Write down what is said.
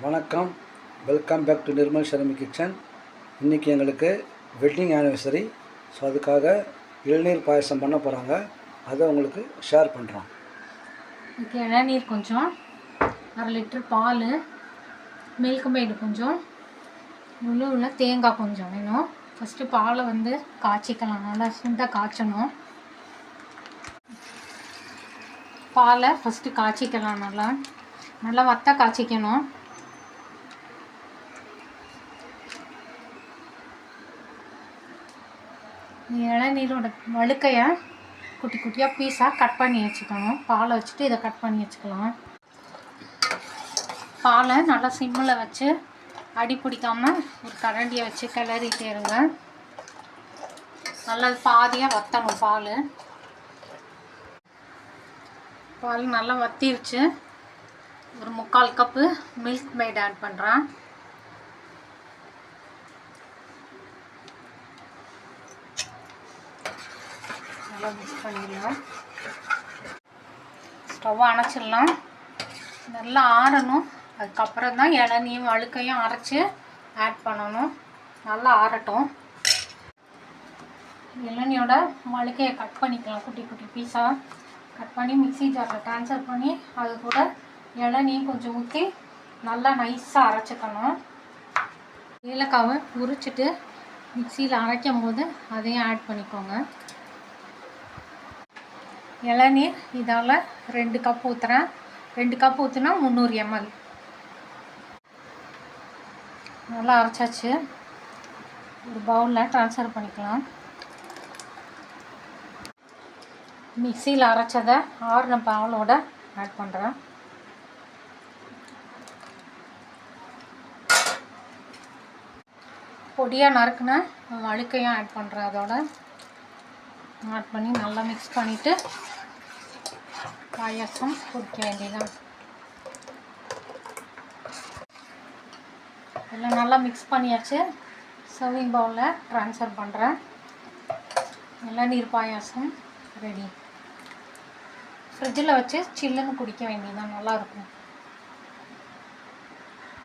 வணக்கம், welcome back to Nirmal Sharmi kitchen. இன்றைக்கி எங்களுக்கு வெட்டிங் ஆனிவர்சரி. ஸோ அதுக்காக இளநீர் பாயசம் பண்ண போகிறாங்க. அதை உங்களுக்கு ஷேர் பண்ணுறோம். இதுக்கு இளநீர் கொஞ்சம், 1/2 லிட்டர் பால், மில்க் மேடு கொஞ்சம், உள்ள தேங்காய் கொஞ்சம் வேணும். ஃபஸ்ட்டு பாலை காய்ச்சிக்கலாம். நல்லா சுண்டாக காய்ச்சணும். பாலை ஃபஸ்ட்டு காய்ச்சிக்கலாம். நல்லா வத்த காய்ச்சிக்கணும். இளநீரோட வழுக்கையை குட்டி குட்டியாக பீஸாக கட் பண்ணி வச்சுக்கணும். பாலை வச்சுட்டு இதை கட் பண்ணி வச்சுக்கலாம். பாலை நல்லா சிம்மில் வச்சு அடி பிடிக்காமல் ஒரு கரண்டியை வச்சு கிளறிட்டே இருங்க. நல்லா பாதியாக வற்றணும். பால் நல்லா வற்றிருச்சு. ஒரு 3/4 கப்பு மில்க் மேட் ஆட் பண்ணுறேன். நல்லா மிக்ஸ் பண்ணிடலாம். ஸ்டவ்வை அணைச்சிடலாம். நல்லா ஆறணும். அதுக்கப்புறம் தான் இளநீயும் வழுக்கையும் அரைச்சி ஆட் பண்ணணும். நல்லா ஆறட்டும். இளநியோட வழுக்கையை கட் பண்ணிக்கலாம். குட்டி குட்டி பீஸாக கட் பண்ணி மிக்ஸி ஜாரில் ட்ரான்ஸ்ஃபர் பண்ணி அது கூட இளநீயும் கொஞ்சம் ஊற்றி நல்லா நைஸாக அரைச்சிக்கணும். ஏலக்காவை உரிச்சிட்டு மிக்சியில் அரைக்கும் போது அதையும் ஆட் பண்ணிக்கோங்க. இளநீர் இதால் 2 கப் ஊற்றுறேன். 2 கப் ஊற்றுனா 300 ml. நல்லா அரைச்சாச்சு. ஒரு பவுலில் ட்ரான்ஸ்ஃபர் பண்ணிக்கலாம். மிக்சியில் அரைச்சதை ஆறின பாலோட ஆட் பண்ணுறேன். பொடியாக நறுக்குன வழுக்கையும் ஆட் பண்ணுறேன். அதோட ஆட் பண்ணி நல்லா மிக்ஸ் பண்ணிவிட்டு பாயாசம் குடிக்க வேண்டியதான். எல்லாம் நல்லா மிக்ஸ் பண்ணியாச்சு. சர்விங் பவுலில் ட்ரான்ஸ்ஃபர் பண்ணுறேன். இளநீர் பாயாசம் ரெடி. ஃப்ரிட்ஜில் வச்சு சில்லுன்னு குடிக்க வேண்டியதான். நல்லாயிருக்கும்.